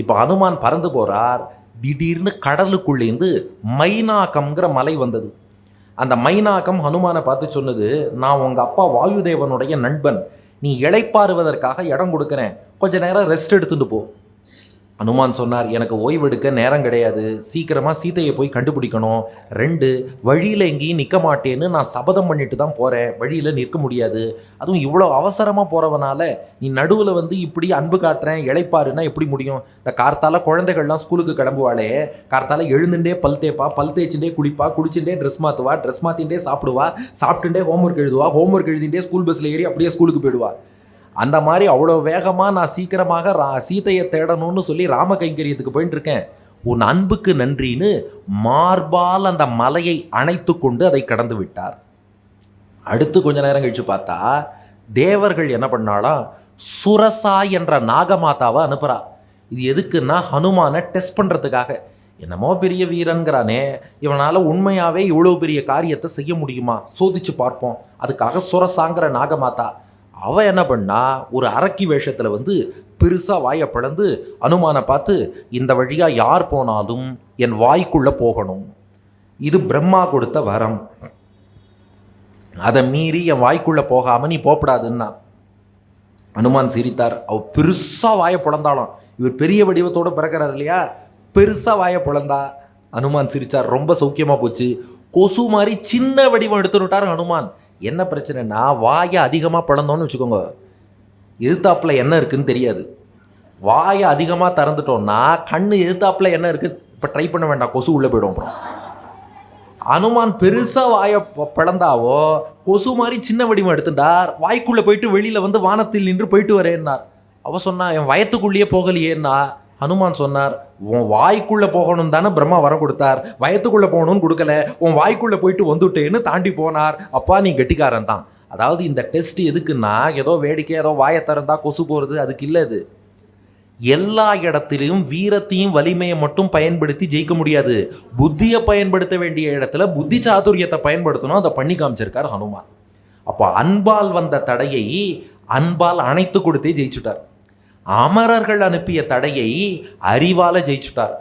இப்போ ஹனுமான் பறந்து போகிறார். திடீர்னு கடலுக்குள்ளேருந்து மைனாகம்ங்கிற மலை வந்தது. அந்த மைனாகம் ஹனுமானை பார்த்து சொன்னது, நான் உங்கள் அப்பா வாயுதேவனுடைய நண்பன், நீ இளைப்பாறுவதற்காக இடம் கொடுக்குறேன், கொஞ்ச நேரம் ரெஸ்ட் எடுத்துட்டு போ. ஹனுமான் சொன்னார், எனக்கு ஓய்வெடுக்க நேரம் கிடையாது, சீக்கிரமாக சீதையை போய் கண்டுபிடிக்கணும். 2 வழியில் எங்கேயும் நிற்க மாட்டேன்னு நான் சபதம் பண்ணிட்டு தான் போகிறேன், வழியில் நிற்க முடியாது. அதுவும் இவ்வளோ அவசரமாக போகிறவனால நீ நடுவில் வந்து இப்படி அன்பு காட்டுறேன் இளைப்பாருன்னா எப்படி முடியும்? இந்த கார்த்தால குழந்தைகள்லாம் ஸ்கூலுக்கு கிளம்புவாளே, கார்த்தால எழுந்துட்டே பல் தேய்ப்பா, பல் தேய்ச்சுட்டே குளிப்பா, குளிச்சுட்டே ட்ரெஸ் மாற்றுவா, ட்ரெஸ் மாற்றிகிட்டே சாப்பிடுவா, சாப்பிட்டுட்டே ஹோம்ஒர்க் எழுதுவா, ஹோம்ஒர்க் எழுதிட்டே ஸ்கூல் பஸ்ஸில் ஏறி அப்படியே ஸ்கூலுக்கு போயிடுவா. அந்த மாதிரி அவ்வளோ வேகமாக நான் சீக்கிரமாக சீதையை தேடணும்னு சொல்லி ராம கைங்கரியத்துக்கு போயிட்டு இருக்கேன், உன் அன்புக்கு நன்றின்னு மார்பால் அந்த மலையை அணைத்து கொண்டு அதை கடந்து விட்டார். அடுத்து கொஞ்ச நேரம் கழித்து பார்த்தா தேவர்கள் என்ன பண்ணாலும் சுரசா என்ற நாகமாதாவை அனுப்புகிறா. இது எதுக்குன்னா ஹனுமானை டெஸ்ட் பண்ணுறதுக்காக. என்னமோ பெரிய வீரன்கிறானே, இவனால் உண்மையாகவே இவ்வளோ பெரிய காரியத்தை செய்ய முடியுமா, சோதிச்சு பார்ப்போம். அதுக்காக சுரசாங்கிற நாகமாதா அவள் என்ன பண்ணா, ஒரு அரக்கி வேஷத்தில் வந்து பெருசாக வாயை பிளந்து அனுமானை பார்த்து, இந்த வழியாக யார் போனாலும் என் வாய்க்குள்ளே போகணும், இது பிரம்மா கொடுத்த வரம், அதை மீறி என் வாய்க்குள்ளே போகாமல் நீ போகப்படாதுன்னா. அனுமான் சிரித்தார். அவள் பெருசாக வாயை பிளந்தாலும், இவர் பெரிய வடிவத்தோடு பிறக்கிறார் இல்லையா, பெருசாக வாயை பிளந்தா. அனுமான் சிரித்தார். ரொம்ப சௌக்கியமாக போச்சு. கொசு மாதிரி சின்ன வடிவம் எடுத்துட்டார் ஹனுமான். என்ன பிரச்சனைனா, வாயை அதிகமாக பிளந்தோன்னு வச்சுக்கோங்க, எதிர்த்தாப்பில் என்ன இருக்குதுன்னு தெரியாது. வாயை அதிகமாக திறந்துட்டோன்னா கண்ணு எதிர்த்தாப்பில் என்ன இருக்குது இப்போ ட்ரை பண்ண வேண்டாம், கொசு உள்ளே போய்டும். அப்புறம் அனுமான் பெருசாக வாயை பிளந்தாவோ கொசு மாதிரி சின்ன வடிவம் எடுத்துட்டார். வாய்க்குள்ளே போயிட்டு வெளியில் வந்து வானத்தில் நின்று போயிட்டு வரேன்னார். அவ சொன்னா, என் வயத்துக்குள்ளேயே போகலையேன்னா. ஹனுமான் சொன்னார், உன் வாய்க்குள்ளே போகணும் தானே பிரம்மா வரம் கொடுத்தார், வயத்துக்குள்ளே போகணும்னு கொடுக்கல, உன் வாய்க்குள்ளே போயிட்டு வந்துட்டேன்னு தாண்டி போனார். அப்பா நீ கெட்டிக்காரன் தான். அதாவது இந்த டெஸ்ட் எதுக்குன்னா, ஏதோ வேடிக்கை, ஏதோ வாயை திறந்தா கொசு போகிறது, அதுக்கு இல்லை. இது எல்லா இடத்துலையும் வீரத்தையும் வலிமையை மட்டும் பயன்படுத்தி ஜெயிக்க முடியாது. புத்தியை பயன்படுத்த வேண்டிய இடத்துல புத்தி சாதுரியத்தை பயன்படுத்தணும். அதை பண்ணி காமிச்சிருக்கார் ஹனுமான். அப்போ அன்பால் வந்த தடையை அன்பால் அணைத்து கொடுத்தே ஜெயிச்சுட்டார். அமரர்கள் அனுப்பிய தடையை அறிவால ஜெயிச்சுட்டார்.